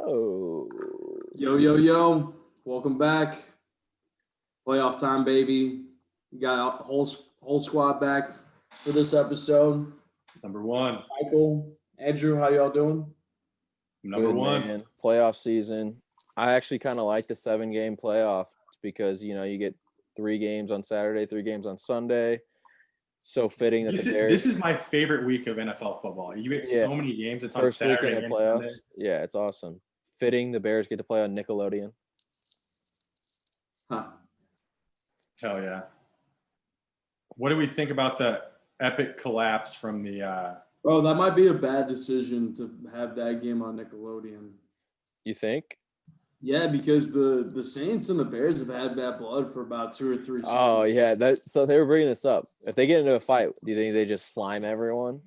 Oh, Yo. Welcome back. Playoff time, baby. We got a whole squad back for this episode. Number one. Michael, Andrew, how y'all doing? Number good, one. man. Playoff season. I actually kind of like the 7-game playoff because, you get 3 games on Saturday, 3 games on Sunday. So fitting that This is my favorite week of NFL football. You get so many games. It's on first Saturday weekend of and playoffs. Sunday. Yeah, it's awesome. Fitting the Bears get to play on Nickelodeon. Huh. Hell yeah. What do we think about the epic collapse from the Bro, that might be a bad decision to have that game on Nickelodeon. You think? Yeah, because the Saints and the Bears have had bad blood for about 2 or 3 seasons. Oh, yeah. So they were bringing this up. If they get into a fight, do you think they just slime everyone?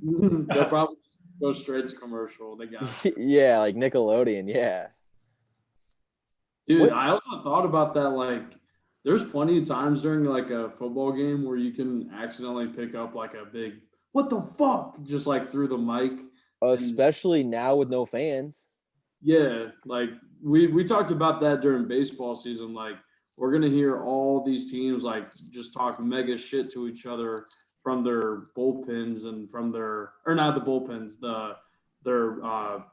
They'll probably go straight to commercial. They got it. Yeah, like Nickelodeon. Yeah. Dude, What? I also thought about that. Like, there's plenty of times during like a football game where you can accidentally pick up like a big "what the fuck" just like through the mic. Especially now with no fans. Yeah, like we talked about that during baseball season. Like, we're gonna hear all these teams like just talk mega shit to each other from their bullpens and from their or not the bullpens, their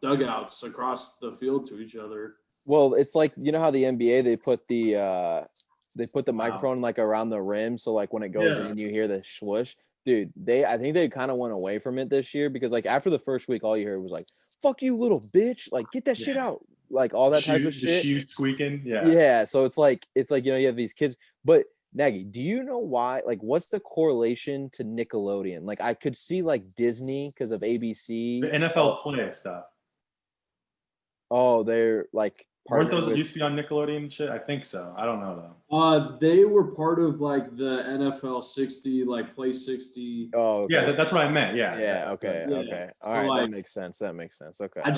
dugouts across the field to each other. Well, it's like how the NBA they put the microphone like around the rim, so like when it goes in, you hear the swoosh. Dude, I think they kind of went away from it this year because like after the first week, all you heard was like "fuck you, little bitch," like get that shit out, like all that type of shit. The shoes squeaking. Yeah. Yeah. So it's like you have these kids, but Nagy, do you know why? Like, what's the correlation to Nickelodeon? Like, I could see like Disney because of ABC. The NFL play stuff. Oh, they're like weren't those that used to be on Nickelodeon and shit? I think so. I don't know though. They were part of like the NFL 60, like Play 60. Oh, okay. Yeah, that's what I meant. Yeah. Yeah. Okay. Yeah. Okay. All So, right. like, That makes sense. Okay. I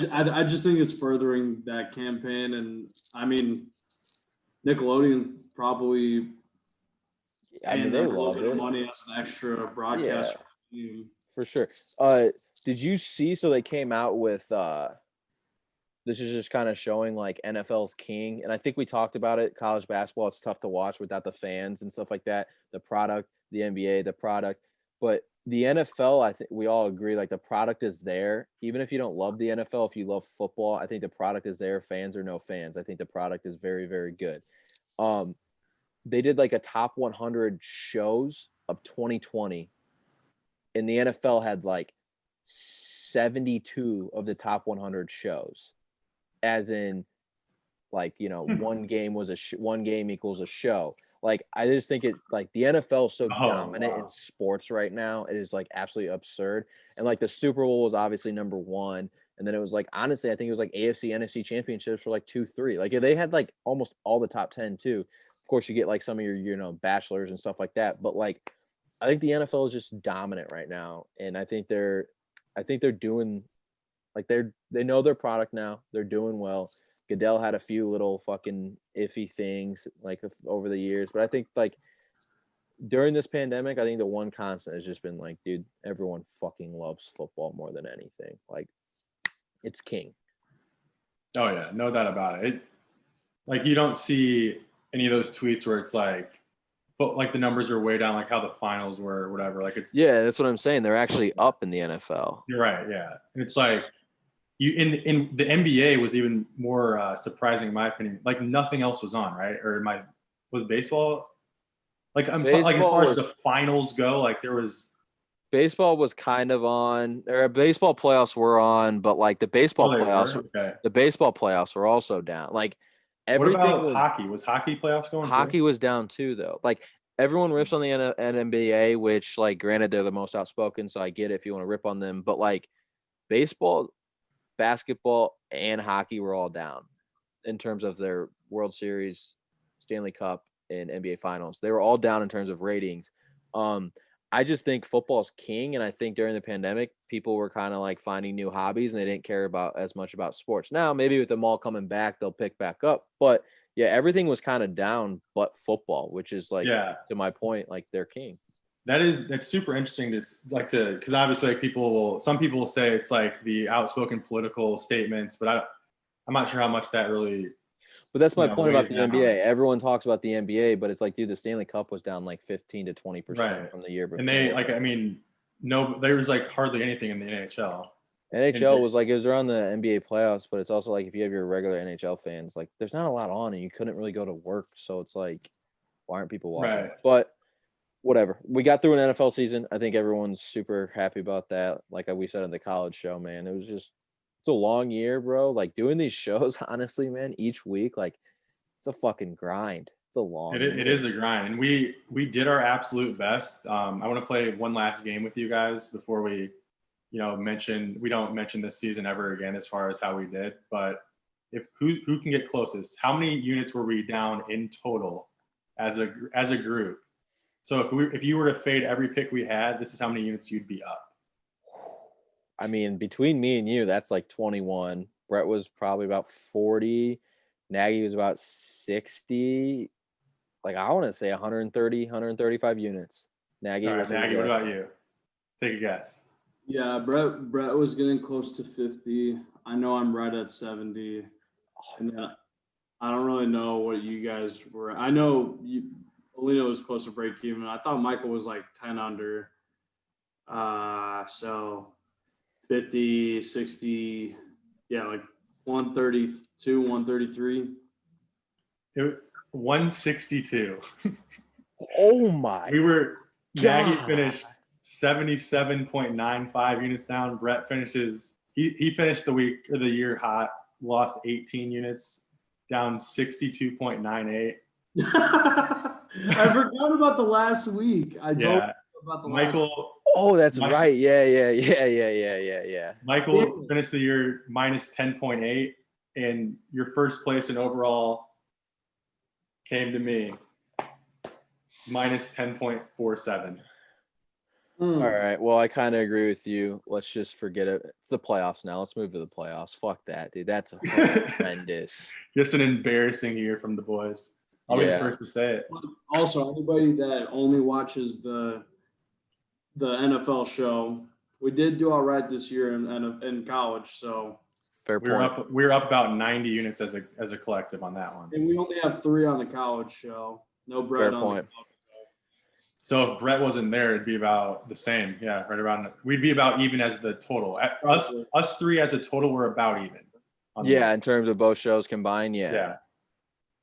just think it's furthering that campaign, and I mean, Nickelodeon probably. I mean, they love it. Money as an extra broadcast. Yeah, for sure. Did you see? So they came out with. This is just kind of showing like NFL's king. And I think we talked about it. College basketball, it's tough to watch without the fans and stuff like that. The product, the NBA, the product. But the NFL, I think we all agree, like the product is there. Even if you don't love the NFL, if you love football, I think the product is there. Fans or no fans, I think the product is very, very good. They did like a top 100 shows of 2020. And the NFL had like 72 of the top 100 shows. As in, like, one game was one game equals a show. Like, I just think it like the NFL is so dominant in sports right now. It is like absolutely absurd. And like the Super Bowl was obviously number 1. And then it was like, honestly, I think it was like AFC, NFC championships for like 2, 3. Like they had like almost all the top 10 too. Of course, you get like some of your bachelors and stuff like that. But like, I think the NFL is just dominant right now. And I think they're doing. Like they know their product now. They're doing well. Goodell had a few little fucking iffy things like over the years, but I think like during this pandemic, I think the one constant has just been like, dude, everyone fucking loves football more than anything. Like, it's king. Oh yeah, no doubt about it. Like you don't see any of those tweets where it's like, but like the numbers are way down, like how the finals were or whatever. Like it's that's what I'm saying. They're actually up in the NFL. You're right. Yeah, and it's like. In the NBA was even more surprising in my opinion. Like nothing else was on, right? Or was baseball? Like like as far as the finals go, like there was. Baseball was kind of on, or baseball playoffs were on, but like the baseball the baseball playoffs were also down. Like everything. What about hockey? Was hockey playoffs going? Hockey was down too, though. Like everyone rips on the NBA, which like granted they're the most outspoken, so I get it if you want to rip on them. But like baseball, basketball, and hockey were all down in terms of their World Series, Stanley Cup, and NBA Finals. They were all down in terms of ratings. I just think football's king, and I think during the pandemic, people were kind of like finding new hobbies, and they didn't care as much about sports. Now, maybe with them all coming back, they'll pick back up. But yeah, everything was kind of down, but football, which is like to my point, like they're king. That's super interesting because obviously like some people will say it's like the outspoken political statements, but I'm not sure how much that really. But that's my point about weighs the down. NBA. Everyone talks about the NBA, but it's like, dude, the Stanley Cup was down like 15 to 20% Right. from the year before. And they there was like hardly anything in the NHL. NHL was like, it was around the NBA playoffs, but it's also like if you have your regular NHL fans, like there's not a lot on and you couldn't really go to work. So it's like, why aren't people watching? Right. But whatever. We got through an NFL season. I think everyone's super happy about that. Like we said in the college show, man, it's a long year, bro. Like doing these shows, honestly, man, each week, like it's a fucking grind. It's a long year. It is a grind. And we did our absolute best. I want to play one last game with you guys before we don't mention this season ever again as far as how we did, but if who can get closest, how many units were we down in total as a group? So if you were to fade every pick we had, this is how many units you'd be up. I mean, between me and you, that's like 21. Brett was probably about 40. Nagy was about 60. Like I want to say 130, 135 units. Nagy, all right, Nagy, what about you? Take a guess. Yeah, Brett was getting close to 50. I know I'm right at 70. And then I don't really know what you guys were. I know Alina was close to break even. I thought Michael was like 10 under. So 50, 60, yeah, like 132, 133. 162. Oh my! Nagy finished 77.95 units down. Brett finishes. He finished the year hot. Lost 18 units, down 62.98. I forgot about the last week. I told you about the Michael. Oh, that's right. Yeah. Michael finished the year minus 10.8, and your first place in overall came to me minus 10.47. All right. Well, I kind of agree with you. Let's just forget it. It's the playoffs now. Let's move to the playoffs. Fuck that, dude. That's horrendous. Just an embarrassing year from the boys. I'll be the first to say it. Also, anybody that only watches the NFL show, we did do all right this year in college. So fair point. We're up about 90 units as a collective on that one. And we only have 3 on the college show. No Brett on the college show. So if Brett wasn't there, it'd be about the same. Yeah, right around. We'd be about even as the total. Us 3 as a total, we're about even. Yeah, in terms of both shows combined, yeah. Yeah.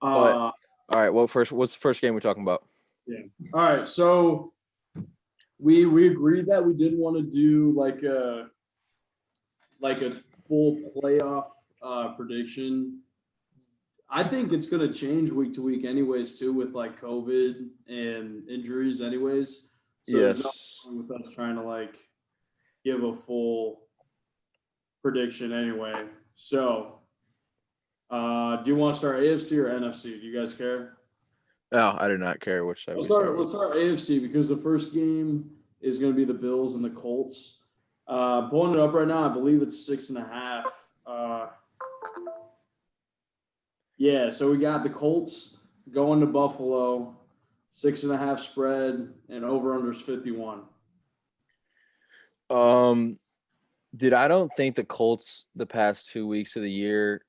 All right. Well, what's the first game we're talking about? Yeah. All right. So we agreed that we didn't want to do like a full playoff prediction. I think it's going to change week to week anyways, too, with like COVID and injuries anyways. So there's nothing with us trying to like give a full prediction anyway. So do you want to start AFC or NFC? Do you guys care? No, I do not care which side. Let's start AFC because the first game is going to be the Bills and the Colts. Pulling it up right now, I believe it's 6.5. Yeah, so we got the Colts going to Buffalo, 6.5 spread, and over/under is 51. Dude, I don't think the Colts the past 2 weeks of the year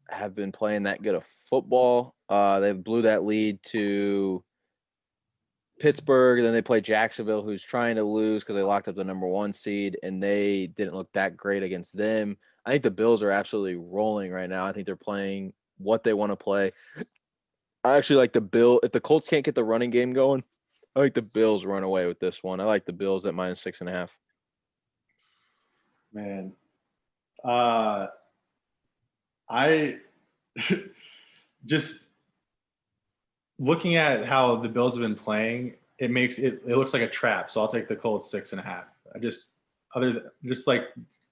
have been playing that good of football. They blew that lead to Pittsburgh, and then they play Jacksonville, who's trying to lose because they locked up the number 1 seed, and they didn't look that great against them. I think the Bills are absolutely rolling right now. I think they're playing what they want to play. I actually like the Bill. If the Colts can't get the running game going, I like the Bills run away with this one. I like the Bills at minus 6.5. Man, I just looking at how the Bills have been playing, it makes it looks like a trap. So I'll take the Colts 6.5. Just like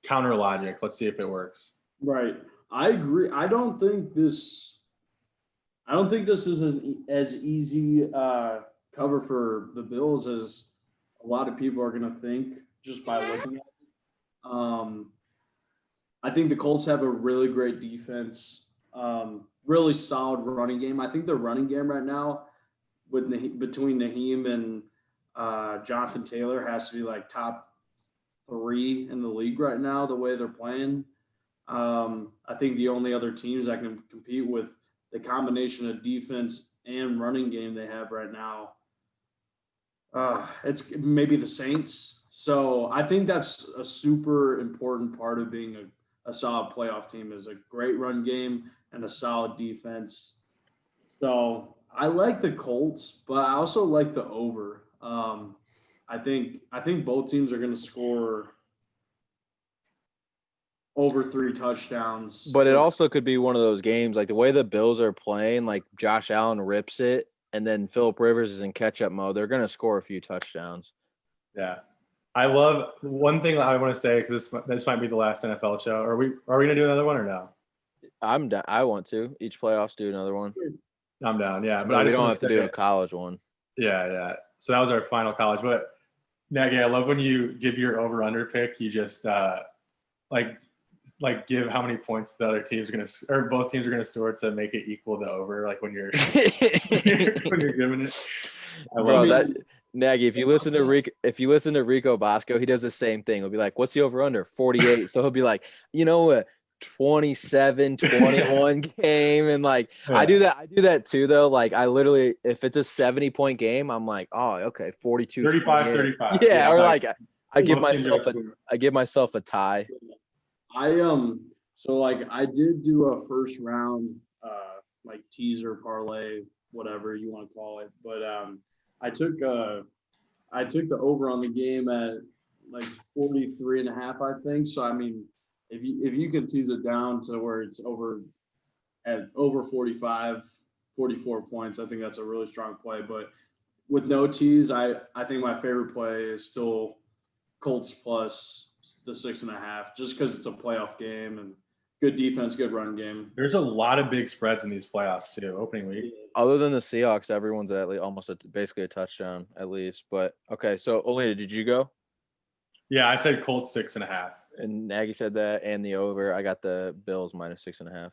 counter logic. Let's see if it works. Right. I agree. I don't think this is as easy cover for the Bills as a lot of people are going to think just by looking at it. I think the Colts have a really great defense, really solid running game. I think the running game right now between Naheem and Jonathan Taylor has to be like top 3 in the league right now, the way they're playing. I think the only other teams that can compete with the combination of defense and running game they have right now, it's maybe the Saints. So I think that's a super important part of being a solid playoff team is a great run game and a solid defense. So I like the Colts, but I also like the over. I think both teams are going to score over 3 touchdowns. But it also could be one of those games, like the way the Bills are playing, like Josh Allen rips it, and then Phillip Rivers is in catch-up mode. They're going to score a few touchdowns. Yeah. I love one thing I want to say because this might be the last NFL show. Are we going to do another one or no? I'm down. I want to. Each playoffs do another one. I'm down. Yeah, but I just don't have to do a college one. Yeah. So that was our final college. But Nagy, I love when you give your over/under pick. You just like give how many points the other team's gonna or both teams are gonna score to make it equal the over. Like when you're when you're giving it. Bro, that Nagy, if you listen to Rico Bosco, he does the same thing. He'll be like, "What's the over/under?" 48. So he'll be like, you know what? 27-21 game, and like yeah. I do that too though. Like I literally, if it's a 70-point game, I'm like, oh okay, 42 35 yeah, or like I give myself a tie. So like I did do a first round like teaser parlay, whatever you want to call it, but I took the over on the game at like 43.5, I think. So I mean, if you can tease it down to where it's over 45, 44 points, I think that's a really strong play. But with no tease, I think my favorite play is still Colts plus the 6.5, just because it's a playoff game and good defense, good run game. There's a lot of big spreads in these playoffs too, opening week. Other than the Seahawks, everyone's at least almost basically a touchdown at least. But okay, so Olina, did you go? Yeah, I said Colts 6.5. And Nagy said that, and the over. I got the Bills minus 6.5.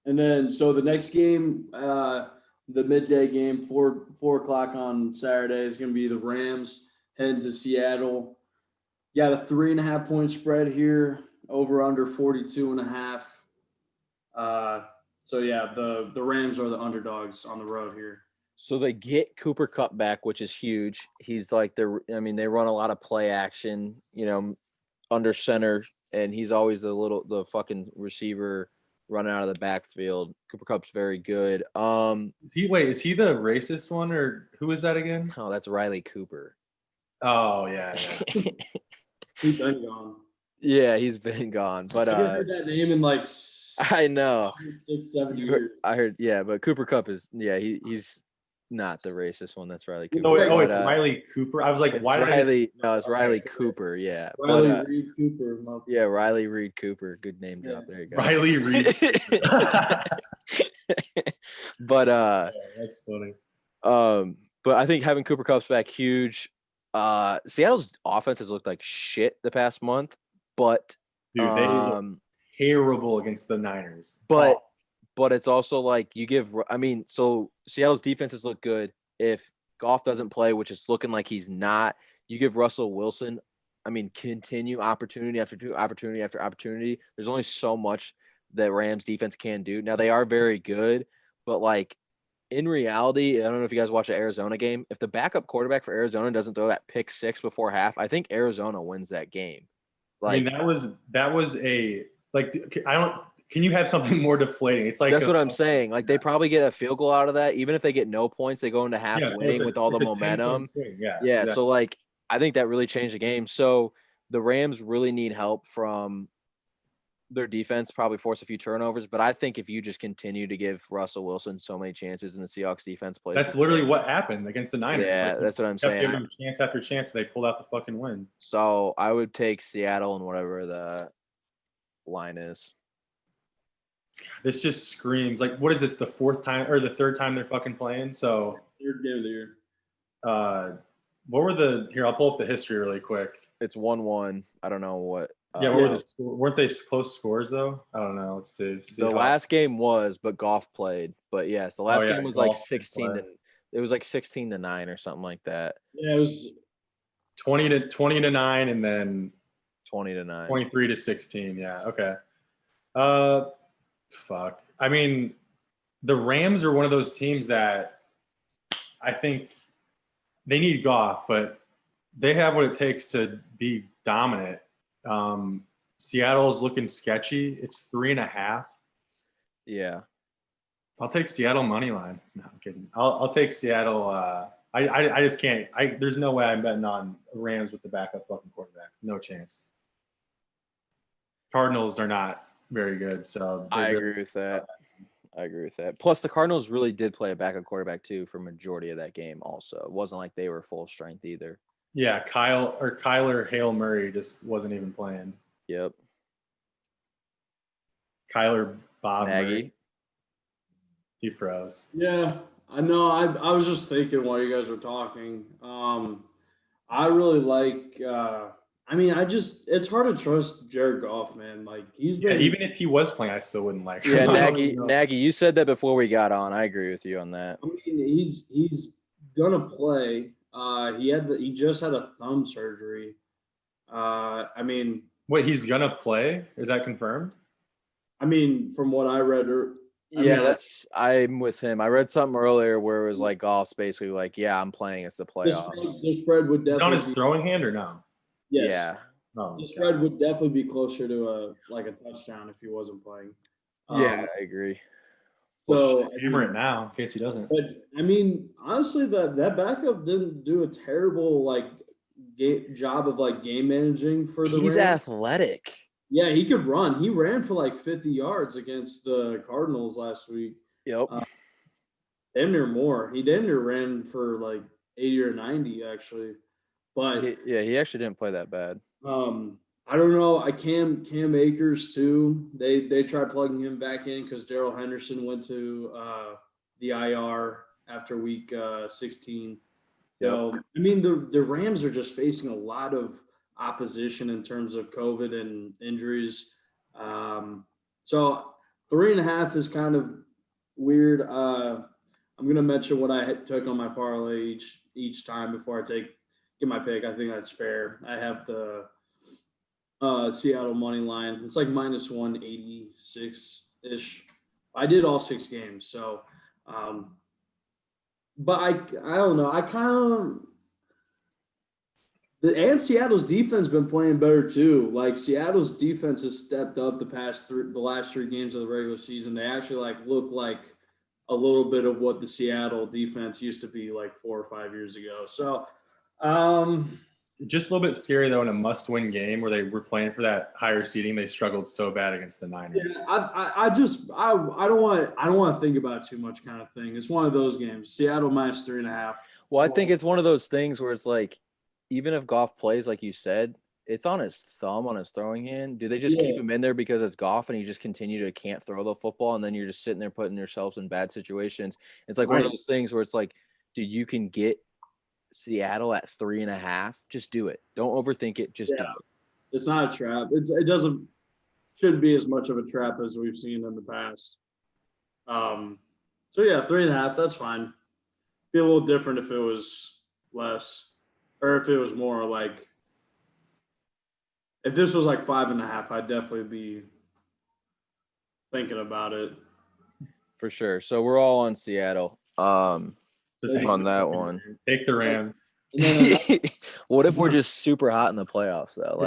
And then so the next game, the midday game, 4 o'clock on Saturday is going to be the Rams heading to Seattle. Yeah, the 3.5 point spread here, over under 42.5. So yeah, the Rams are the underdogs on the road here. So they get Cooper Kupp back, which is huge. He's like they run a lot of play action, under center, and he's always the fucking receiver running out of the backfield. Cooper Kupp's very good. Is he the racist one, or who is that again? Oh, that's Riley Cooper. Oh yeah. He's been gone. Yeah, he's been gone. But I haven't heard that name in like I know 6-7 years. I heard, yeah, but Cooper Kupp is he's not the racist one. That's Riley Cooper. It's Riley Cooper. I was like, why did Riley? No, it's Riley Cooper. Yeah, Riley Reed Cooper. Yeah, Riley Reed Cooper. Good name drop. There you go. Riley Reed. But that's funny. But I think having Cooper Kupp's back huge. Seattle's offense has looked like shit the past month, but dude, they look terrible against the Niners. But it's also like so Seattle's defenses look good. If Goff doesn't play, which is looking like he's not, you give Russell Wilson, continue opportunity after opportunity after opportunity. There's only so much that Rams defense can do. Now they are very good, but like in reality, I don't know if you guys watched the Arizona game. If the backup quarterback for Arizona doesn't throw that pick six before half, I think Arizona wins that game. Like that was a like I don't. Can you have something more deflating? It's like that's what I'm saying. Like they probably get a field goal out of that. Even if they get no points, they go into half winning with all the momentum. Yeah. So like I think that really changed the game. So the Rams really need help from their defense, probably force a few turnovers. But I think if you just continue to give Russell Wilson so many chances and the Seahawks defense plays, that's literally what happened against the Niners. Yeah, that's what I'm saying. Giving them chance after chance, they pulled out the fucking win. So I would take Seattle and whatever the line is. This just screams like, what is this? The fourth time or the third time they're fucking playing? So third game of the year. What were here? I'll pull up the history really quick. It's 1-1. I don't know what. Weren't they close scores though? I don't know. Let's see. The last game was, but Goff played. But yes, the last game was like 16 to. It was like 16-9 or something like that. Yeah, it was 20-9, and then 20-9. 23-16. Yeah. Okay. Fuck. I mean, the Rams are one of those teams that I think they need Goff, but they have what it takes to be dominant. Seattle's looking sketchy. It's 3.5. Yeah. I'll take Seattle money line. No, I'm kidding. I'll take Seattle. I just can't. There's no way I'm betting on Rams with the backup fucking quarterback. No chance. Cardinals are not very good, so I agree with that. Plus, the Cardinals really did play a backup quarterback too for majority of that game. Also, it wasn't like they were full strength either. Yeah, Kyler Hale Murray just wasn't even playing. Yep. Kyler Bob Nagy. Murray. He froze. Yeah, I know. I was just thinking while you guys were talking. I really like. It's hard to trust Jared Goff, man. Like he's been. Yeah, even if he was playing, I still wouldn't like him. Yeah, Nagy, you said that before we got on. I agree with you on that. I mean, he's gonna play. He just had a thumb surgery. Wait, he's gonna play? Is that confirmed? I mean, from what I read, I'm with him. I read something earlier where it was like Goff's basically like, yeah, I'm playing. It's the playoffs. The spread would definitely. Is it on his throwing hand or no? Yes. Yeah. Oh, the spread would definitely be closer to a touchdown if he wasn't playing. Yeah, I agree. So hammer it now in case he doesn't. But I mean, honestly, that backup didn't do a terrible job of game managing for the He's Rams. athletic. Yeah, he could run. He ran for 50 yards against the Cardinals last week. Yep. Damn near more. He damn near ran for 80 or 90 actually. But he actually didn't play that bad. I don't know. Cam Akers too. They tried plugging him back in because Darrell Henderson went to the IR after week 16. So I mean the Rams are just facing a lot of opposition in terms of COVID and injuries. So 3.5 is kind of weird. I'm gonna mention what I took on my parlay each time before I get my pick. I think that's fair. I have the Seattle money line. It's minus 186 ish. I did all 6 games, so but I don't know. And Seattle's defense been playing better too. Seattle's defense has stepped up the last 3 games of the regular season. They actually look like a little bit of what the Seattle defense used to be 4 or 5 years ago. So, just a little bit scary though in a must-win game where they were playing for that higher seeding. They struggled so bad against the Niners. Yeah, I don't want to think about it too much kind of thing. It's one of those games. Seattle minus 3.5. Well, I think it's one of those things where it's even if Goff plays, like you said, it's on his thumb, on his throwing hand. Do they just keep him in there because it's Goff and he just can't throw the football, and then you're just sitting there putting yourselves in bad situations? It's one of those things where it's dude, you can get Seattle at 3.5. Just do it. Don't overthink it. Just do it. It's not a trap. Shouldn't be as much of a trap as we've seen in the past. So yeah, 3.5. That's fine. Be a little different if it was less, or if it was more if this was 5.5, I'd definitely be thinking about it. For sure. So we're all on Seattle. On that one. Take the Rams. What if we're just super hot in the playoffs though?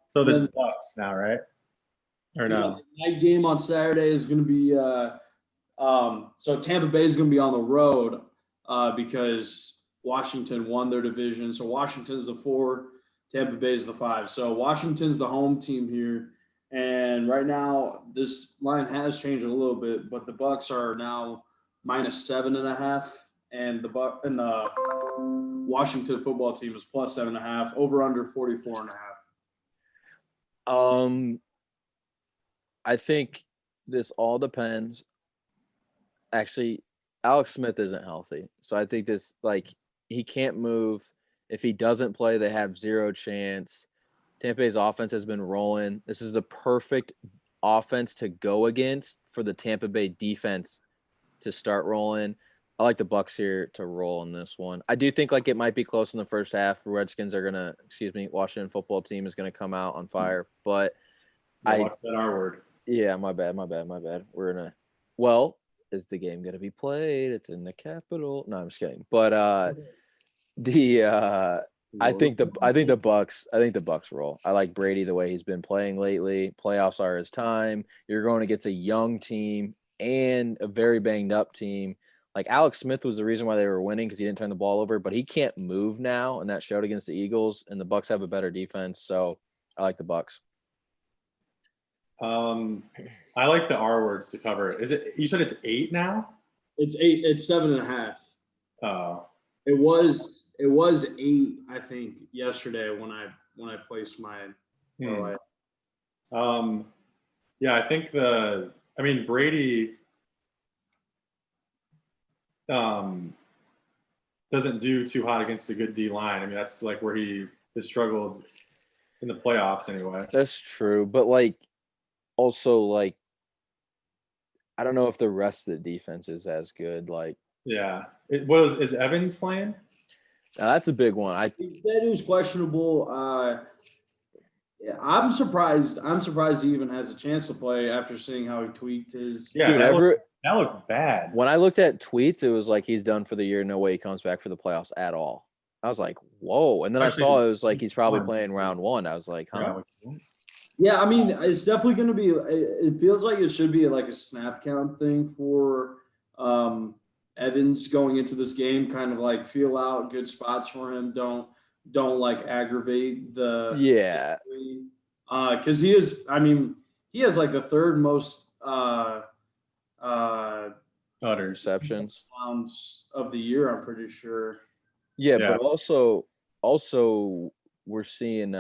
So the Bucks now, right? Or no? The night game on Saturday is going to be so Tampa Bay is going to be on the road because Washington won their division. So Washington's the 4, Tampa Bay's the 5. So Washington's the home team here. And right now this line has changed a little bit, but the Bucks are now minus 7.5, and the Washington football team is plus 7.5, over under 44.5. I think this all depends. Actually, Alex Smith isn't healthy, so I think this he can't move. If he doesn't play, they have 0 chance. Tampa Bay's offense has been rolling. This is the perfect offense to go against for the Tampa Bay defense to start rolling. I like the Bucks here to roll in this one. I do think like it might be close in the first half. Washington football team is gonna come out on fire. But Watch that R word. Yeah, my bad. We're gonna. Is the game gonna be played? It's in the capital. No, I'm just kidding. But I think the Bucks roll. I like Brady the way he's been playing lately. Playoffs are his time. You're going against a young team and a very banged up team. Like Alex Smith was the reason why they were winning because he didn't turn the ball over, but he can't move now, and that showed against the Eagles. And the Bucks have a better defense, so I like the Bucks. I like the R words to cover it. Is it? You said it's 8 now? It's 8. It's 7.5. Oh. It was 8, I think, yesterday when I placed my parlay. Yeah, I think Brady doesn't do too hot against a good D line. I mean, that's like where he has struggled in the playoffs anyway. That's true, but like also like I don't know if the rest of the defense is as good. Like, yeah, is Evans playing? That's a big one. That is questionable. I'm surprised. He even has a chance to play after seeing how he tweaked his. Yeah, dude, that looked bad. When I looked at tweets, it was like he's done for the year. No way he comes back for the playoffs at all. I was like, whoa. And then I saw it was like he's probably playing round 1. I was like, huh? Yeah, I mean, it's definitely going to be. It feels like it should be like a snap count thing for Evans going into this game. Kind of like feel out good spots for him. Don't like aggravate the because he is. I mean, he has like the third most interceptions of the year. I'm pretty sure. Yeah, but also we're seeing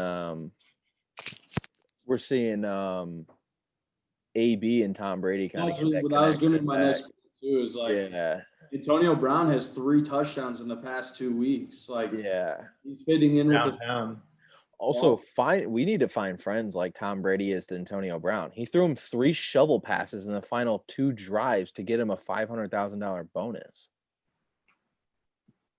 AB and Tom Brady kind of. That was going to be my next point too. Is like Antonio Brown has 3 touchdowns in the past 2 weeks. Like he's fitting in downtown. Also, we need to find friends like Tom Brady is to Antonio Brown. He threw him 3 shovel passes in the final 2 drives to get him a $500,000 bonus.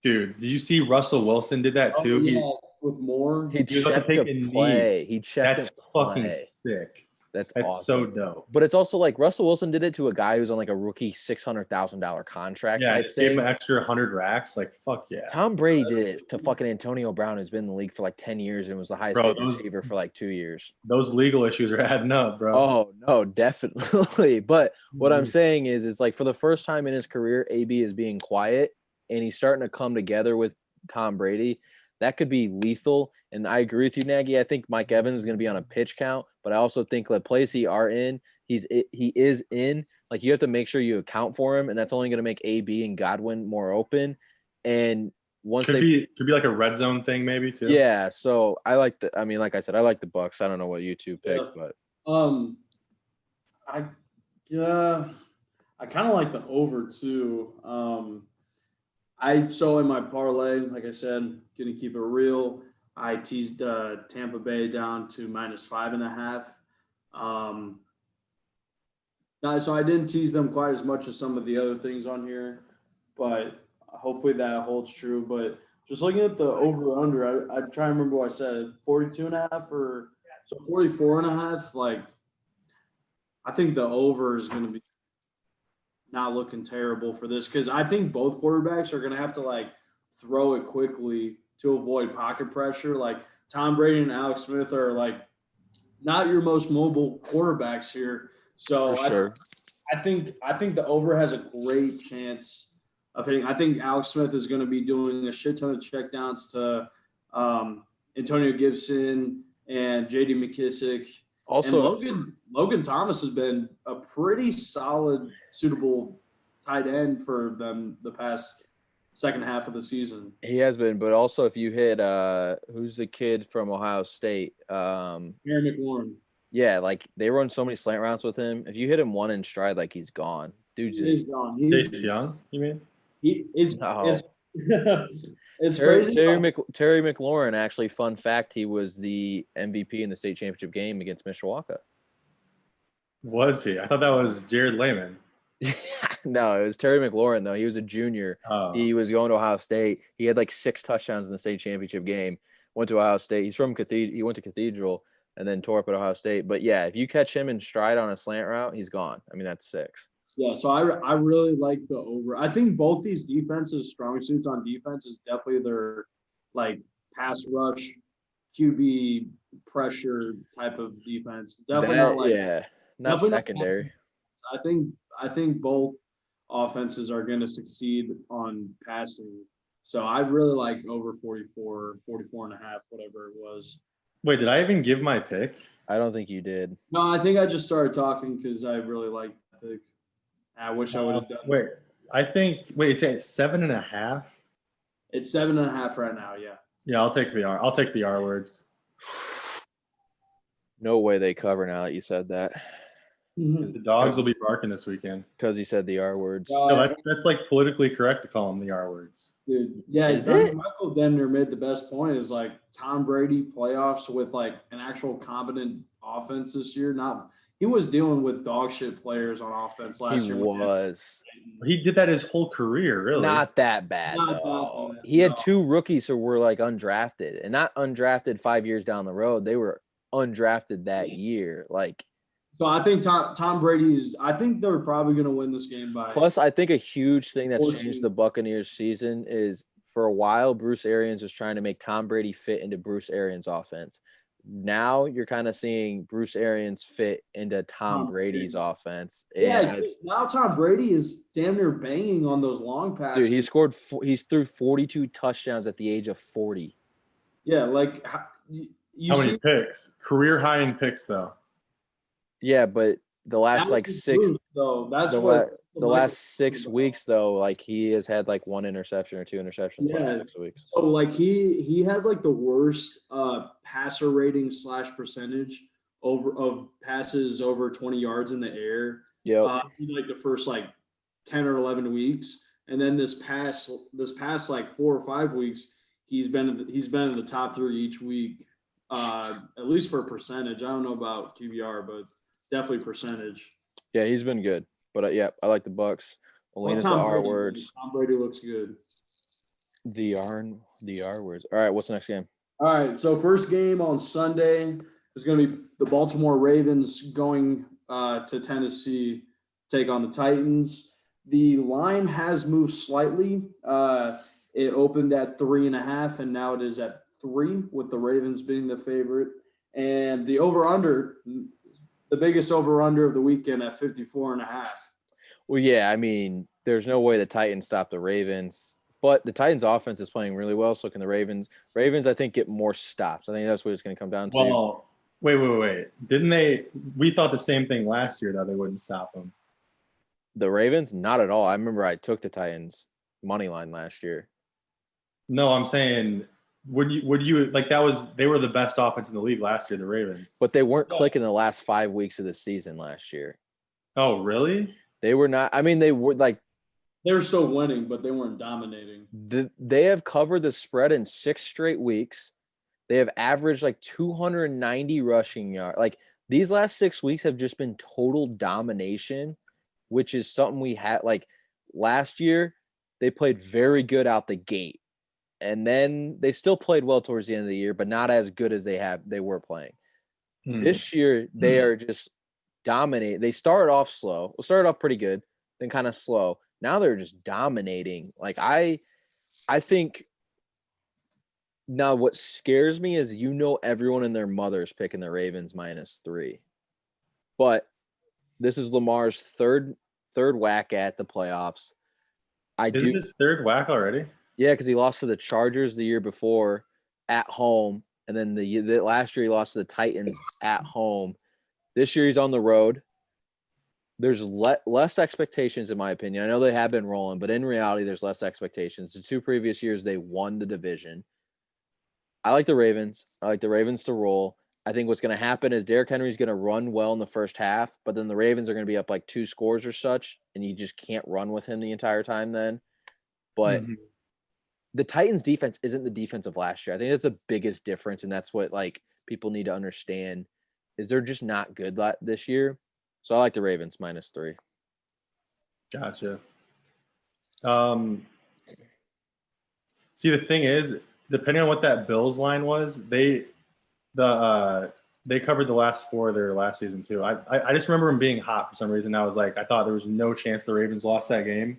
Dude, did you see Russell Wilson did that too? With more. He checked to play. He checked. That's fucking sick. That's awesome. So dope. But it's also like Russell Wilson did it to a guy who's on like a rookie $600,000 contract. Yeah, just gave him an extra 100 racks. Like, fuck yeah. Tom Brady did it to fucking Antonio Brown, who's been in the league for like 10 years and was the highest paid receiver for like 2 years. Those legal issues are adding up, bro. Oh no, definitely. But what I'm saying is like for the first time in his career, AB is being quiet and he's starting to come together with Tom Brady. That could be lethal. And I agree with you, Nagy. I think Mike Evans is going to be on a pitch count, but I also think the plays he is in. Like you have to make sure you account for him, and that's only going to make AB and Godwin more open. And once could be like a red zone thing, maybe too. Yeah. So I like like I said, I like the Bucks. I don't know what you two picked, but I kind of like the over too. So in my parlay, like I said, gonna keep it real. I teased Tampa Bay down to -5.5. So I didn't tease them quite as much as some of the other things on here, but hopefully that holds true. But just looking at the over/under, I try and remember what I said, 42.5 or so 44.5. Like I think the over is going to be not looking terrible for this because I think both quarterbacks are going to have to like throw it quickly to avoid pocket pressure. Like Tom Brady and Alex Smith are like not your most mobile quarterbacks here. So I think the over has a great chance of hitting. I think Alex Smith is going to be doing a shit ton of checkdowns to Antonio Gibson and J.D. McKissick. Also, and Logan Thomas has been a pretty solid, suitable tight end for them the past second half of the season. He has been, but also if you hit who's the kid from Ohio State? Aaron McLaurin. Yeah, like they run so many slant routes with him. If you hit him one in stride, like he's gone. He's gone. He's young, you mean? It's Terry McLaurin, actually, fun fact, he was the MVP in the state championship game against Mishawaka. Was he? I thought that was Jared Lehman. No, it was Terry McLaurin though. He was a junior. Oh, He was going to Ohio State. He had like 6 touchdowns in the state championship game. Went to Ohio State. He's from Cathedral. He went to Cathedral and then tore up at Ohio State. But yeah, if you catch him in stride on a slant route, he's gone. I mean, that's 6. Yeah, so I really like the over. I think both these defenses' strong suits on defense is definitely their like pass rush, QB pressure type of defense. Definitely not like not definitely not secondary. I think both offenses are going to succeed on passing. So I really like over 44, 44 and a half, whatever it was. wait, did I even give my pick? I don't think you did. No, I think I just started talking because I really like the pick. I wish I would have done. Wait, it's at 7.5. It's 7.5 right now. Yeah. Yeah, I'll take the R words. No way they cover now that you said that. The dogs will be barking this weekend. Because he said the R words. No, that's like politically correct to call them the R words. Dude, yeah, Is it? Michael Denner made the best point is like Tom Brady playoffs with like an actual competent offense this year. He was dealing with dog shit players on offense last year. He was. He did that his whole career, really. Not that bad, Not though. that bad, He had no. 2 rookies who were like undrafted, and not undrafted 5 years down the road. They were undrafted that year. Like, So I think Tom Brady's. I think they're probably going to win this game by. plus, I think a huge thing that's 14. changed the Buccaneers season is for a while, Bruce Arians was trying to make Tom Brady fit into Bruce Arians' offense. Now you're kind of seeing Bruce Arians fit into Tom Brady's offense. Yeah, And now Tom Brady is damn near banging on those long passes. dude, he's threw 42 touchdowns at the age of 40. Yeah, like How many picks? Career high in picks, though. Yeah, but the last like 6 though. That's the last 6 weeks though, like he has had like 1 interception or 2 interceptions in 6 weeks. So like he had like the worst passer rating / percentage of passes over 20 yards in the air. Yeah. In like the first like 10 or 11 weeks, and then this past like 4 or 5 weeks, he's been in the top 3 each week, at least for percentage. I don't know about QBR, but definitely percentage. Yeah, he's been good. But yeah, I like the Bucks. Alina's the R words. Tom Brady looks good. The R words. All right, what's the next game? All right, so first game on Sunday is going to be the Baltimore Ravens going to Tennessee, take on the Titans. The line has moved slightly. It opened at 3.5, and now it is at 3, with the Ravens being the favorite. And the over/under, the biggest over/under of the weekend at 54.5. Well, yeah, I mean, there's no way the Titans stop the Ravens, but the Titans' offense is playing really well. So can the Ravens? Ravens, I think, get more stops. I think that's what it's going to come down to. Well, wait. Didn't they? We thought the same thing last year that they wouldn't stop them. The Ravens, not at all. I remember I took the Titans money line last year. No, I'm saying, would you like they were the best offense in the league last year, the Ravens. But they weren't clicking the last 5 weeks of the season last year. Oh, really? They were not. I mean, they were like. They were still winning, but they weren't dominating. They have covered the spread in 6 straight weeks. They have averaged like 290 rushing yards. Like these last 6 weeks have just been total domination, which is something we had. Like last year, they played very good out the gate. And then they still played well towards the end of the year, but not as good as they were playing. This year, they are just dominating. They started off slow. Well, started off pretty good, then kind of slow. Now they're just dominating. Like I think now what scares me is everyone and their mother's picking the Ravens -3. But this is Lamar's third whack at the playoffs. Isn't his third whack already? Yeah, because he lost to the Chargers the year before at home, and then the last year he lost to the Titans at home. This year he's on the road. There's less expectations, in my opinion. I know they have been rolling, but in reality, there's less expectations. The 2 previous years, they won the division. I like the Ravens. I like the Ravens to roll. I think what's going to happen is Derrick Henry's going to run well in the first half, but then the Ravens are going to be up like 2 scores or such, and you just can't run with him the entire time then. But the Titans' defense isn't the defense of last year. I think that's the biggest difference, and that's what like people need to understand is they're just not good this year. So I like the Ravens -3. Gotcha. See, the thing is, depending on what that Bills line was, they covered the last 4 of their last season too. I just remember them being hot for some reason. I thought there was no chance the Ravens lost that game,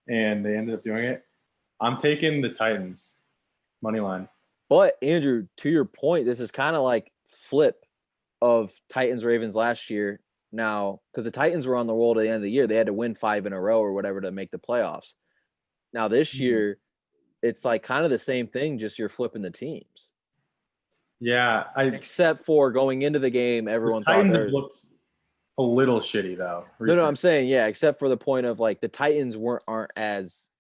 and they ended up doing it. I'm taking the Titans money line. But Andrew, to your point, this is kind of like flip of Titans Ravens last year. Now, because the Titans were on the roll to the end of the year, they had to win 5 in a row or whatever to make the playoffs. Now this year, it's like kind of the same thing, just you're flipping the teams. Yeah, except for going into the game, everyone the Titans thought have looked a little shitty though. No, I'm saying except for the point of like the Titans aren't as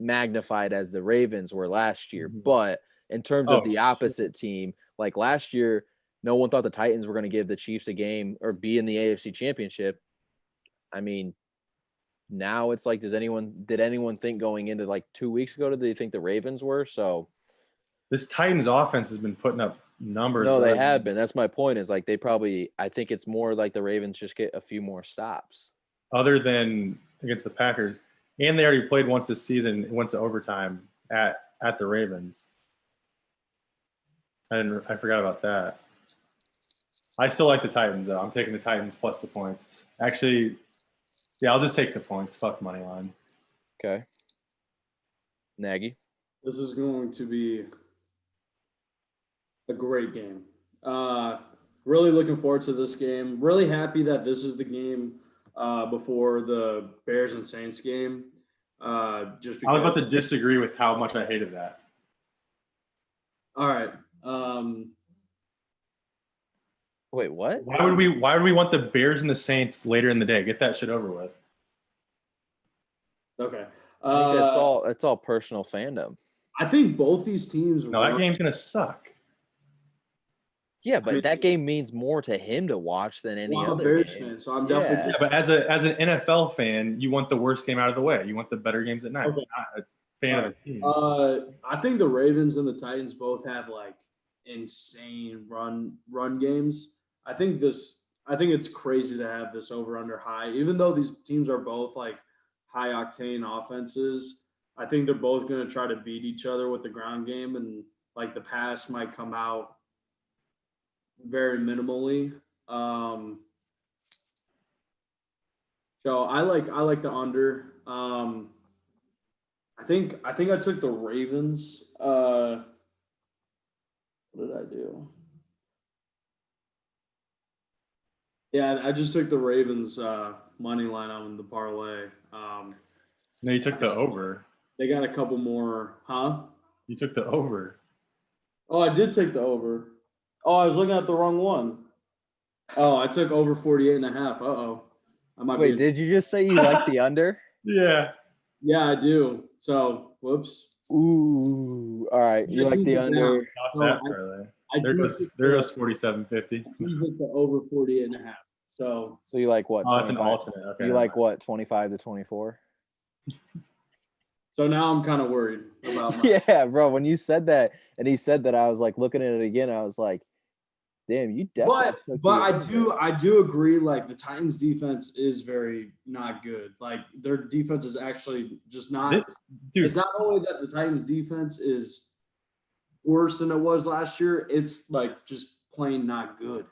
magnified as the Ravens were last year. Mm-hmm. But in terms of the opposite team, like last year, no one thought the Titans were going to give the Chiefs a game or be in the AFC Championship. I mean, now it's like, did anyone think going into like 2 weeks ago, did they think the Ravens were? So this Titans offense has been putting up numbers. No, they have been. That's my point, is like I think it's more like the Ravens just get a few more stops. Other than against the Packers. And they already played once this season. It went to overtime at the Ravens. I forgot about that. I still like the Titans, though. I'm taking the Titans plus the points. Actually, yeah, I'll just take the points. Fuck money line. Okay. Nagy? This is going to be a great game. Really looking forward to this game. Really happy that this is the game before the Bears and Saints game. Just because I was about to disagree with how much I hated that. All right. Wait, what? Why would we want the Bears and the Saints later in the day? Get that shit over with. Okay. I think that's all personal fandom. I think both these teams. No, that game's gonna suck. Yeah, but that game means more to him to watch than any other Bears game. fan, so I'm definitely. Yeah, but as an NFL fan, you want the worst game out of the way. You want the better games at night. Okay. Not a fan of the team. I think the Ravens and the Titans both have like insane run games. I think it's crazy to have this over under high, even though these teams are both like high octane offenses. I think they're both going to try to beat each other with the ground game, and like the pass might come out very minimally. So I like the under. I think I took the Ravens. What did I do? Yeah, I just took the Ravens money line on the parlay. No, you took the over. They got a couple more, huh? You took the over. Oh, I did take the over. Oh, I was looking at the wrong one. Oh, I took over 48.5. Uh-oh. Wait, did you just say you like the under? Yeah. Yeah, I do. So, whoops. Ooh. All right. You like the under? Not that early. There goes 47.50. He's at the over 48.5. So you like what? Oh, it's an alternate. Okay. You like what? 25 to 24? So now I'm kind of worried about Yeah, bro. When you said that and he said that, I was like looking at it again. I was like, damn, you definitely. But I do agree. Like the Titans' defense is very not good. Like their defense is actually just not. It's not only that the Titans' defense is worse than it was last year. It's like just plain not good.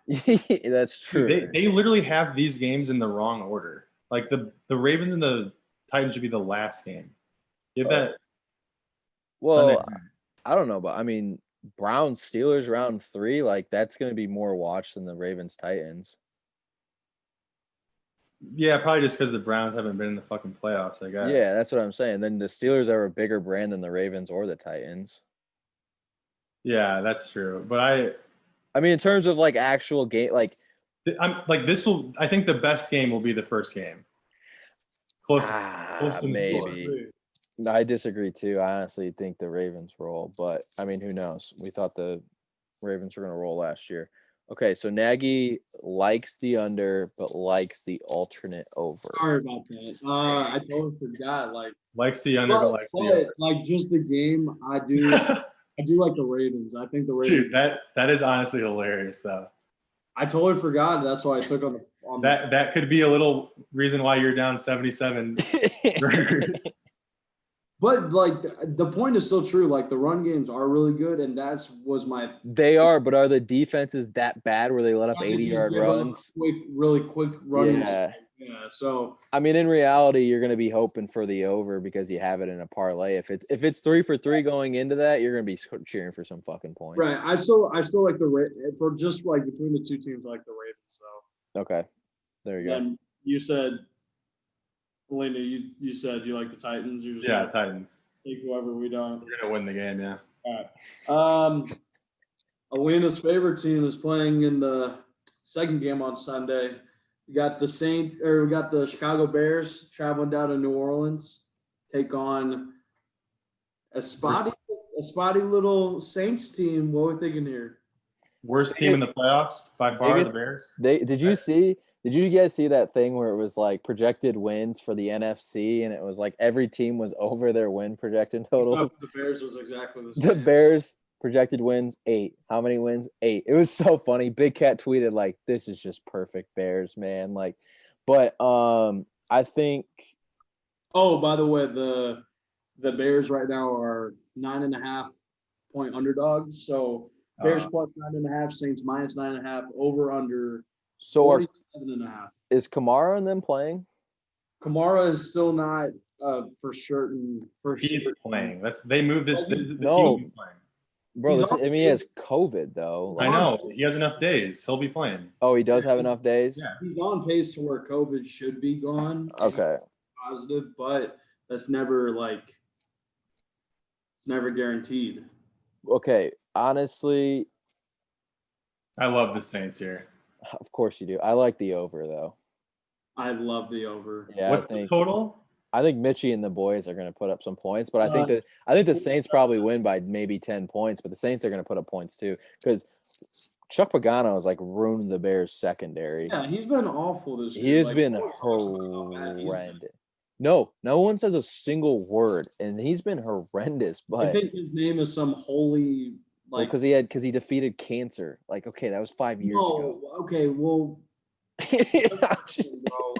That's true. Dude, they literally have these games in the wrong order. Like the Ravens and the Titans should be the last game. Give that. Well, Sunday. I don't know, but I mean, Browns Steelers round 3, like that's going to be more watched than the Ravens Titans. Yeah, probably just because the Browns haven't been in the fucking playoffs, I guess. Yeah, that's what I'm saying. Then the Steelers are a bigger brand than the Ravens or the Titans. Yeah, that's true. But I mean, in terms of like actual game, like I think the best game will be the first game. Closest maybe. I disagree too. I honestly think the Ravens roll, but I mean, who knows? We thought the Ravens were going to roll last year. Okay, so Nagy likes the under, but likes the alternate over. Sorry about that. I totally forgot. Likes the under, but likes the over. Like just the game, I do. I do like the Ravens. I think the Ravens. Dude, that is honestly hilarious, though. I totally forgot. That's why I took on the That could be a little reason why you're down 77 burgers. But like the point is still true. Like the run games are really good, and was my. They are, but are the defenses that bad where they let up 80-yard runs? Really quick running. Yeah. Yeah. So I mean, in reality, you're going to be hoping for the over because you have it in a parlay. If it's 3 for 3 going into that, you're going to be cheering for some fucking points. right. I still like for just like between the two teams, I like the Ravens. So Okay, there you go. and you said, Elena, you said you like the Titans. You're just Yeah, Titans. Take whoever we don't. We're gonna win the game. Yeah. All right. Elena's favorite team is playing in the second game on Sunday. We got the Chicago Bears traveling down to New Orleans, take on a spotty little Saints team. What are we thinking here? Worst team in the playoffs by far, the Bears. Did you guys see that thing where it was like projected wins for the NFC and it was like every team was over their win projection totals? The Bears was exactly the same. The Bears projected wins 8. How many wins? 8. It was so funny. Big Cat tweeted like, "This is just perfect Bears, man." Like, but I think. Oh, by the way, the Bears right now are 9.5 point underdogs. So Bears plus 9.5, Saints minus 9.5, over under. So 47.5. Is Kamara and them playing? Kamara is still not for certain. He's playing. They moved this. No. Team playing. Bro, he has COVID though. I know. He has enough days. He'll be playing. Oh, he does have enough days? Yeah. He's on pace to where COVID should be gone. Okay. Positive, but that's never it's never guaranteed. Okay. Honestly, I love the Saints here. Of course you do. I like the over though. I love the over. Yeah. What's the total? I think Mitchie and the boys are going to put up some points, but I think the Saints probably win by maybe 10 points, but the Saints are going to put up points too because Chuck Pagano has like ruined the Bears secondary. Yeah, he's been awful this year. He has been horrendous. No one says a single word, and he's been horrendous. But I think his name is some holy because he defeated cancer. Like, okay, that was 5 years ago. Okay, well. Bro,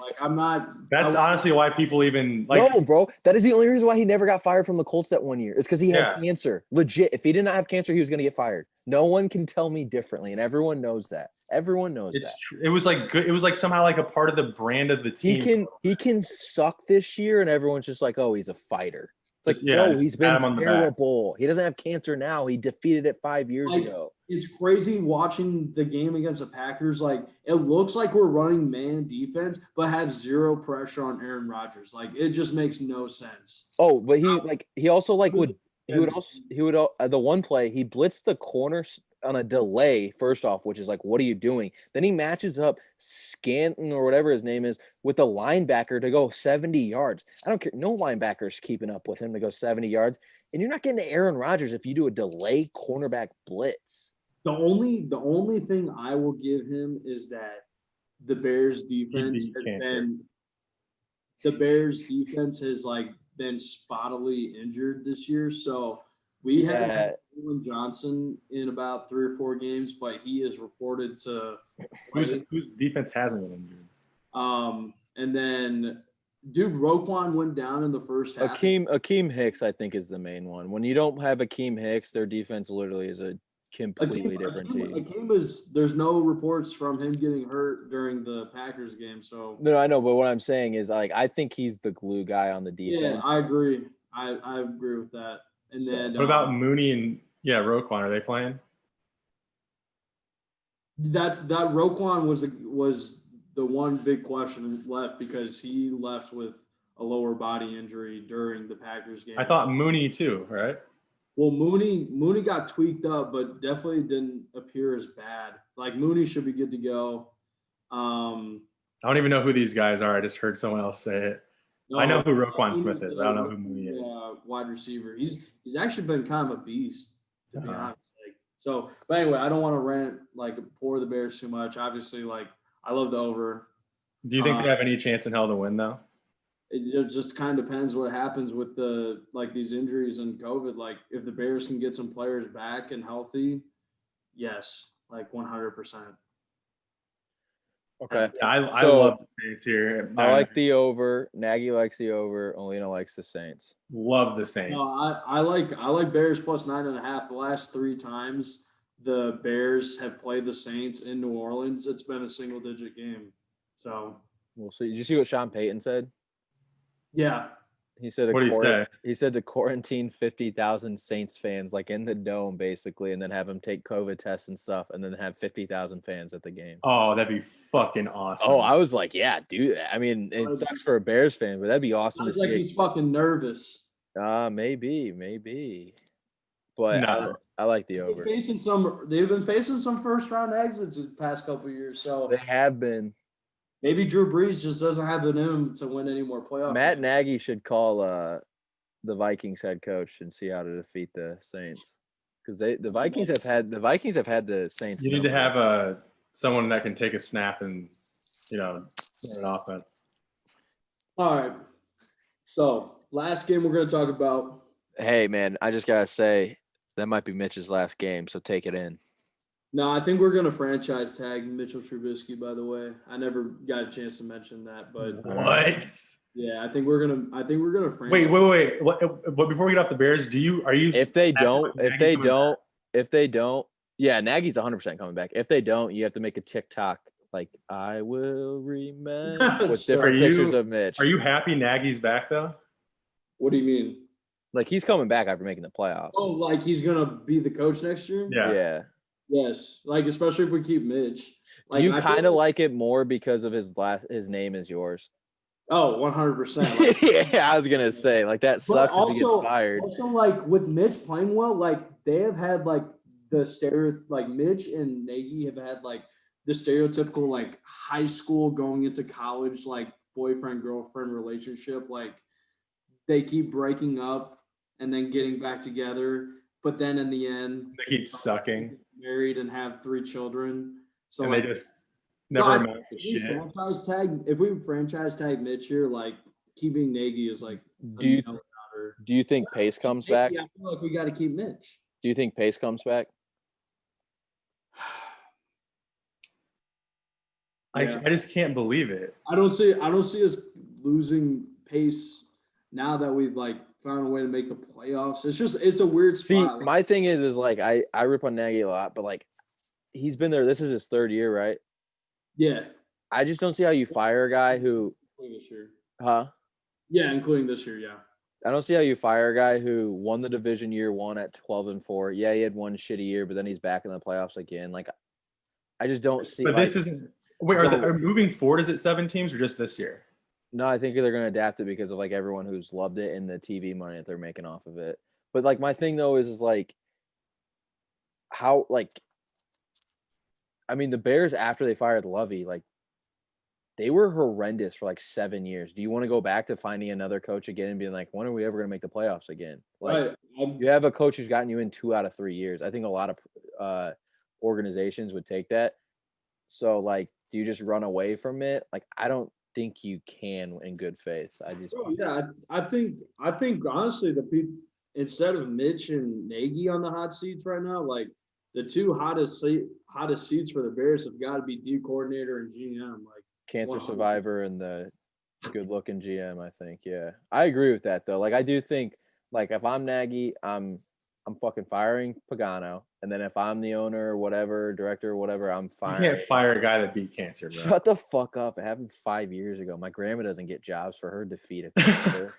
like I'm not. That's honestly why people even like. No, bro. That is the only reason why he never got fired from the Colts that 1 year. It's because he had cancer. Legit. If he did not have cancer, he was going to get fired. No one can tell me differently, and everyone knows that. Everyone knows that. It was like good. It was like somehow like a part of the brand of the team. He can suck this year, and everyone's just like, oh, he's a fighter. It's like, no, he's been terrible. He doesn't have cancer now. He defeated it 5 years ago. It's crazy watching the game against the Packers. Like, it looks like we're running man defense, but have zero pressure on Aaron Rodgers. Like, it just makes no sense. Oh, but he also the one play he blitzed the corner on a delay first off, which is like, what are you doing? Then he matches up Scanton or whatever his name is with the linebacker to go 70 yards. I don't care. No linebacker's keeping up with him to go 70 yards. And you're not getting to Aaron Rodgers if you do a delay cornerback blitz. The only thing I will give him is that the Bears defense has like been spottily injured this year. So we haven't had Jalen Johnson in about 3 or 4 games, but he is reported to whose defense hasn't been injured. And then Roquan went down in the first half. Akeem Hicks, I think, is the main one. When you don't have Akeem Hicks, their defense literally is a completely different team. There's no reports from him getting hurt during the Packers game. So no, I know, but what I'm saying is, like, I think he's the glue guy on the defense. Yeah, I agree. I agree with that. And then what about Mooney and Roquan? Are they playing? That Roquan was the one big question left because he left with a lower body injury during the Packers game. I thought Mooney too, right? Well, Mooney got tweaked up, but definitely didn't appear as bad. Like, Mooney should be good to go. I don't even know who these guys are. I just heard someone else say it. No, I know who Roquan Smith is. I don't know who Mooney is. Wide receiver. He's actually been kind of a beast, to be honest. So, but anyway, I don't want to rant like for the Bears too much. Obviously, like, I love the over. Do you think they have any chance in hell to win though? It just kind of depends what happens with these injuries and COVID. Like, if the Bears can get some players back and healthy, yes, like 100%. Okay. Yeah, I So, love the Saints here. I like the over. Nagy likes the over. Olina likes the Saints. Love the No, Saints. I like Bears plus 9.5. The last 3 times the Bears have played the Saints in New Orleans, it's been a single digit game. So We'll see. Did you see what Sean Payton said? yeah. He said What do you say? He said to quarantine 50,000 Saints fans like in the dome basically, and then have them take COVID tests and stuff, and then have 50,000 fans at the game. Oh, that'd be fucking awesome. Oh, I was like, yeah, do that. I mean, it sucks for a Bears fan, but that'd be awesome to Sounds like see. he's fucking nervous. Maybe. But No. I like the They've over. been facing some first round exits the past couple of years. So They have been. maybe Drew Brees just doesn't have it in him to win any more playoff Matt games. Nagy should call the Vikings head coach and see how to defeat the Saints, because the Vikings have had the Saints. You need to have someone that can take a snap and run an offense. All right. So last game we're going to talk about. Hey man, I just gotta say that might be Mitch's last game, so take it in. No, I think we're going to franchise tag Mitchell Trubisky. By the way, I never got a chance to mention that, but What? yeah, I think we're gonna franchise. Wait. What? Before we get off the Bears, are you? If they don't, yeah, Nagy's 100% coming back. If they don't, you have to make a TikTok like "I will remember" with different pictures of Mitch. Are you happy Nagy's back though? What do you mean? Like he's coming back after making the playoffs. Oh, like he's gonna be the coach next year? Yeah. Yes. Like especially if we keep Mitch. Do you kind of like it more because of his name is yours? Oh, 100%. Yeah, I was gonna say like that sucks if he gets fired. Also, like with Mitch playing well, like they have had like Mitch and Nagy have had like the stereotypical like high school going into college like boyfriend girlfriend relationship. Like they keep breaking up and then getting back together, but then in the end They keep sucking. Married and have 3 children. So and like, they just never amount to shit. If we franchise tag Mitch here, like keeping Nagy is like. Do you think Pace comes back? I feel like we got to keep Mitch. Do you think Pace comes back? I just can't believe it. I don't see us losing Pace now that we've like found a way to make the playoffs. It's a weird spot. See, my thing is like I rip on Nagy a lot, but like he's been there. This is his 3rd year, right? Yeah. I just don't see how you fire a guy who. Including this year. Huh? Yeah, including this year. Yeah. I don't see how you fire a guy who won the division year 1 at 12-4. Yeah, he had one shitty year, but then he's back in the playoffs again. Like, I just don't see. But this isn't. Wait, are moving forward? Is it 7 teams or just this year? No, I think they're going to adapt it because of like everyone who's loved it and the TV money that they're making off of it. But like my thing though is like how like. I mean, the Bears after they fired Lovey, like they were horrendous for like 7 years. Do you want to go back to finding another coach again and being like, when are we ever going to make the playoffs again? Like you have a coach who's gotten you in 2 out of 3 years. I think a lot of organizations would take that. So like, do you just run away from it? Like, I don't think you can in good faith. I think honestly the people instead of Mitch and Nagy on the hot seats right now, like the 2 hottest seats for the Bears have got to be D coordinator and GM. Like cancer survivor and the good looking GM, I think. Yeah. I agree with that though. Like I do think like if I'm Nagy, I'm fucking firing Pagano. And then if I'm the owner or whatever, director or whatever, I'm firing. You can't fire a guy that beat cancer, bro. Shut the fuck up. It happened 5 years ago. My grandma doesn't get jobs for her defeat of cancer.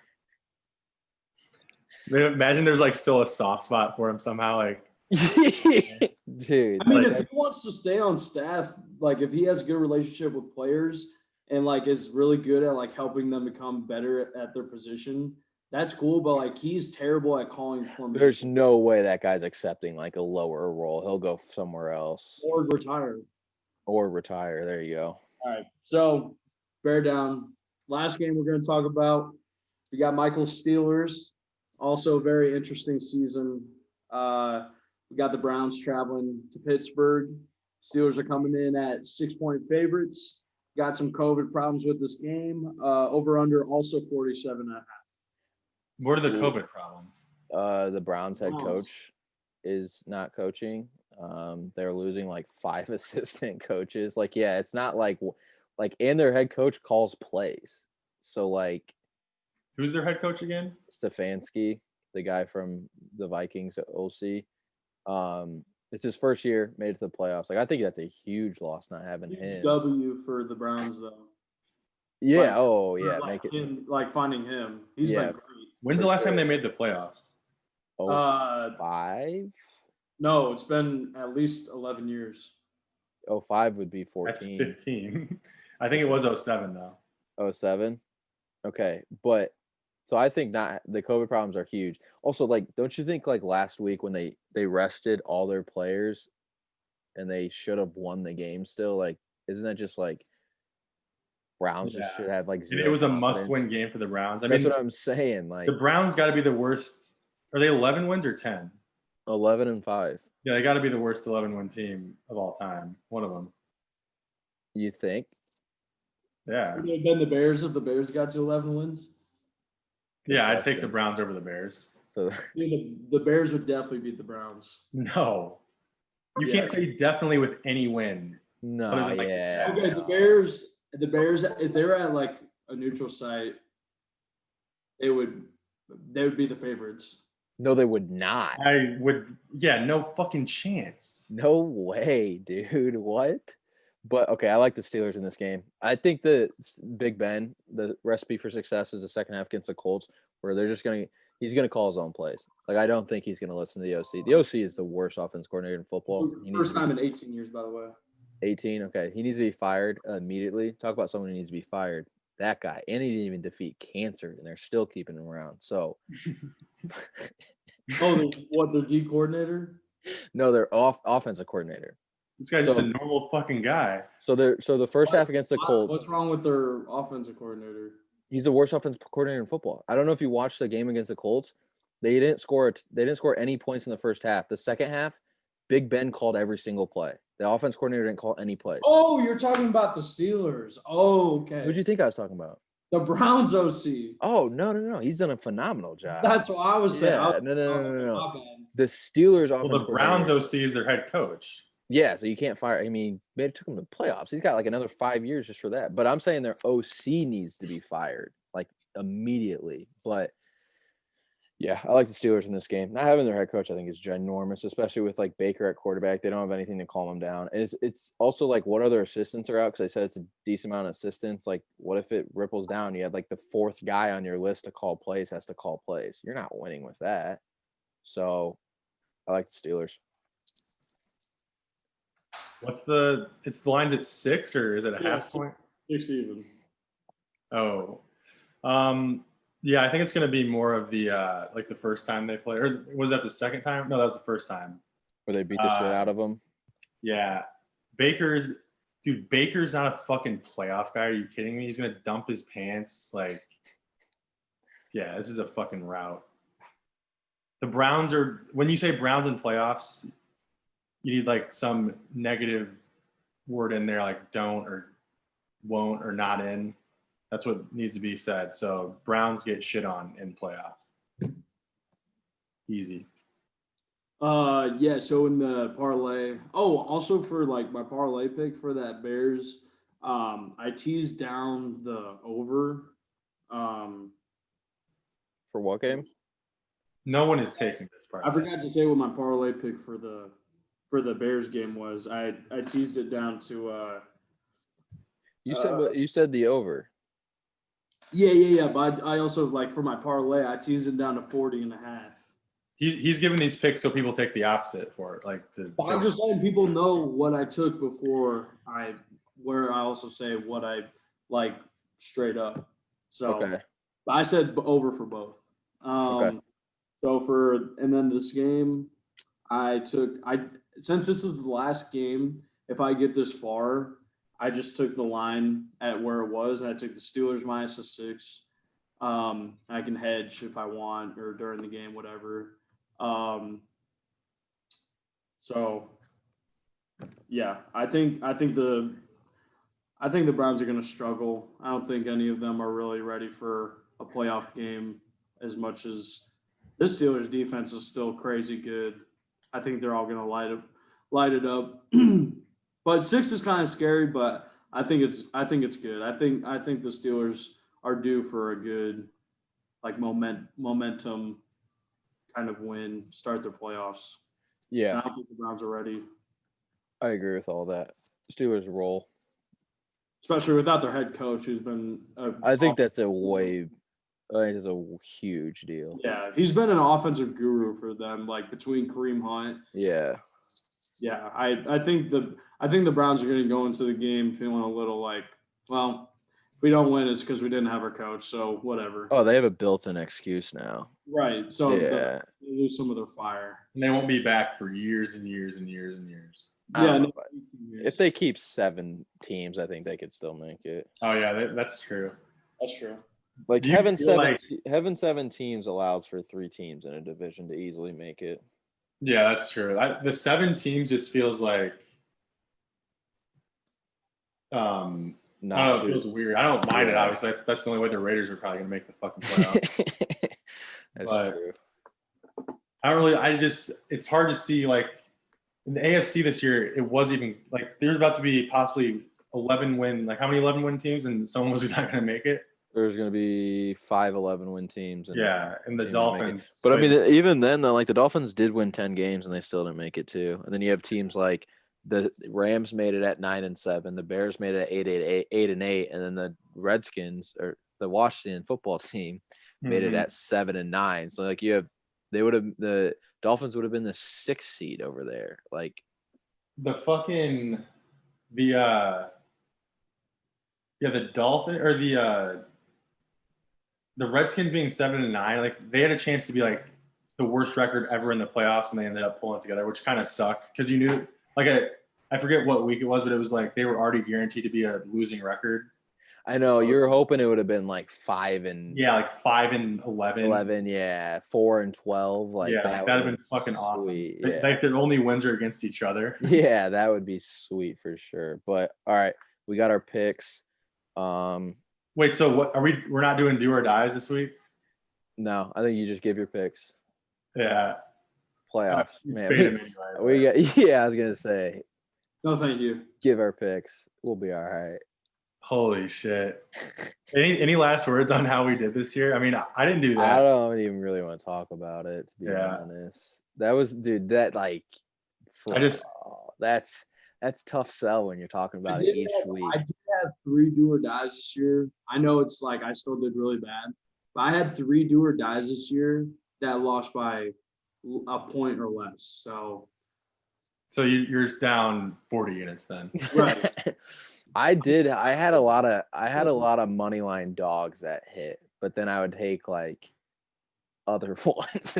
Imagine there's like still a soft spot for him somehow. Like dude. I mean, if he wants to stay on staff, like if he has a good relationship with players and like is really good at like helping them become better at their position, that's cool. But like he's terrible at calling formations. There's no way that guy's accepting like a lower role. He'll go somewhere else. Or retire. There you go. All right. So bear down. Last game we're going to talk about. We got Michael's Steelers. Also a very interesting season. We got the Browns traveling to Pittsburgh. Steelers are coming in at 6-point favorites. Got some COVID problems with this game. Over under also 47.5. What are the COVID problems? The Browns head coach is not coaching. They're losing like 5 assistant coaches. Like, yeah, it's not like Like, and their head coach calls plays. So like Who's their head coach again? Stefanski, the guy from the Vikings OC. It's his first year, made it to the playoffs. Like, I think that's a huge loss not having Huge him. W for the Browns though. Yeah. Like, Oh for, yeah. like Make it. him, like finding him. He's Yeah. been great. When's the For last time sure. they made the playoffs? Oh, 5. No, it's been at least 11 years. 05 would be That's 14. 15. I think it was 07 though. 07. Okay, but so I think not the COVID problems are huge. Also, like, don't you think like last week when they rested all their players and they should have won the game still? Like, isn't that just like Browns just Yeah. should have like It zero was a confidence? must-win game for the Browns. I That's mean, what I'm saying. Like the Browns got to be the worst. Are they 11 wins or 10? 11-5. Yeah, they got to be the worst 11-win team of all time. One of them. You think? Yeah. Would it have been the Bears if the Bears got to 11 wins? Yeah, I'd take question. the Browns over the Bears. So Dude, the Bears would definitely beat the Browns. No. You Yes. can't say definitely with any win. no, Other than, like, yeah. Okay, the Bears, if they were at like a neutral site, they would be the favorites. No, they would not. I would, yeah, no fucking chance. No way, dude. What? But okay, I like the Steelers in this game. I think the Big Ben, the recipe for success is the second half against the Colts, where he's gonna call his own plays. Like, I don't think he's gonna listen to the OC. The OC is the worst offense coordinator in football. First time in 18 years, by the way. 18. Okay, he needs to be fired immediately. Talk about someone who needs to be fired. That guy, and he didn't even defeat cancer, and they're still keeping him around. So, Oh, what, their D coordinator? no, they're offensive coordinator. This guy's just So- a normal fucking guy. So the first half against the Colts, What's wrong with their offensive coordinator? he's the worst offensive coordinator in football. I don't know if you watched the game against the Colts. They didn't score any points in the first half. The second half, Big Ben called every single play. The offense coordinator didn't call any plays. Oh, you're talking about the Steelers. Oh, okay. Who'd you think I was talking about? The Browns OC. Oh, no. He's done a phenomenal job. That's what I was saying. Yeah, no. My bad. The Steelers offense Well, the Browns coordinator- OC is their head coach. Yeah, so you can't fire. I mean, it took him to the playoffs. He's got like another 5 years just for that. But I'm saying their OC needs to be fired like immediately. But yeah, I like the Steelers in this game. Not having their head coach, I think, is ginormous, especially with like Baker at quarterback. They don't have anything to calm him down. And it's also like what other assistants are out, because I said it's a decent amount of assistants. Like, what if it ripples down? You have like the fourth guy on your list to call plays has to call plays. You're not winning with that. So I like the Steelers. It's the line's at 6, or is it a Yeah, half point? 6 even. Oh, yeah, I think it's gonna be more of the like the first time they play, or was that the second time? No, that was the first time. Where they beat the shit out of them. Yeah, Baker's not a fucking playoff guy. Are you kidding me? He's gonna dump his pants. Like, yeah, this is a fucking rout. The Browns are, when you say Browns in playoffs, you need like some negative word in there, like don't or won't or not in. That's what needs to be said. So Browns get shit on in playoffs. Easy. Yeah, so in the parlay. Oh, also for like my parlay pick for that Bears, I teased down the over. For what game? No one is taking this part. I forgot to say what my parlay pick for the Bears game was. I teased it down to You said the over. yeah. But I also, like, for my parlay, I teased it down to 40.5. He's giving these picks so people take the opposite for it. Like But I'm just letting people know what I took before where I also say what I like straight up. So Okay. but I said over for both. Okay. So and then this game, since this is the last game, if I get this far, I just took the line at where it was. I took the Steelers minus the 6. I can hedge if I want, or during the game, whatever. So yeah, I think the Browns are going to struggle. I don't think any of them are really ready for a playoff game as much as this Steelers defense is still crazy good. I think they're all going to light it up. But 6 is kind of scary, but I think it's good. I think the Steelers are due for a good like momentum kind of win, start their playoffs. Yeah, And I don't think the Browns are ready, I agree with all that. Steelers roll. especially without their head coach, who's been. I think that's a huge deal. Yeah, he's been an offensive guru for them. Like between Kareem Hunt. Yeah. Yeah, I think the Browns are going to go into the game feeling a little like, well, if we don't win, it's because we didn't have our coach. So whatever. Oh, they have a built-in excuse now. Right. So Yeah. they lose some of their fire. And they won't be back for years and years and years and years. Yeah. No, if they keep 7 teams, I think they could still make it. Oh yeah, that's true. That's true. Like Do you having 7 teams allows for 3 teams in a division to easily make it. Yeah, that's true. The 7 teams just feels like, I don't know, it feels weird. I don't mind it. Obviously, that's the only way the Raiders are probably gonna make the fucking playoffs. That's true. I don't really. It's hard to see like in the AFC this year. It was even like there's about to be possibly 11 win. Like how many 11 win teams, and someone was not gonna make it. There's going to be 5 11-win teams. And the Dolphins. But I mean, even then, though, like the Dolphins did win 10 games and they still didn't make it too. And then you have teams like the Rams made it at 9-7, the Bears made it at 8-8, and then the Redskins or the Washington football team made it at 7-9. So like the Dolphins would have been the 6th seed over there. Like the Dolphin or the Redskins being 7-9, like they had a chance to be like the worst record ever in the playoffs, and they ended up pulling it together, which kind of sucked because you knew, like, I forget what week it was, but it was like they were already guaranteed to be a losing record. I know you were hoping it would have been like 5-11. 11, yeah, 4-12. Like that'd have been fucking awesome. Yeah. Like their only wins are against each other. Yeah, that would be sweet for sure. But all right, we got our picks. Wait, so what are we? We're not doing do or dies this week? No, I think you just give your picks. Yeah. Playoffs, man. We got. Yeah, I was gonna say. No, thank you. Give our picks. We'll be all right. Holy shit! Any last words on how we did this year? I mean, I didn't do that. I don't even really want to talk about it, to be honest. That was, dude. That like. That's tough sell when you're talking about it each week. I did have 3 do or dies this year. I know it's like I still did really bad, but I had 3 do or dies this year that lost by a point or less. So you're down 40 units then. Right. I had a lot of money line dogs that hit, but then I would take like other ones.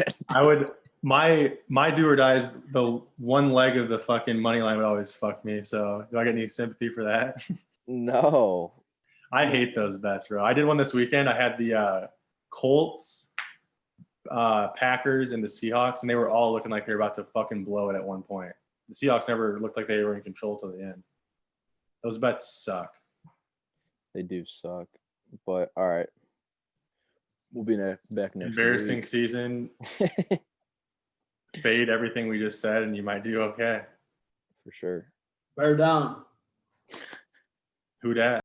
My do or dies, the one leg of the fucking money line would always fuck me. So do I get any sympathy for that? No. I hate those bets, bro. I did one this weekend. I had the Colts, Packers, and the Seahawks, and they were all looking like they were about to fucking blow it at one point. The Seahawks never looked like they were in control till the end. Those bets suck. They do suck. But all right. We'll be back next Embarrassing week. Season. Fade everything we just said, and you might do okay. For sure. Bear down. Who dat?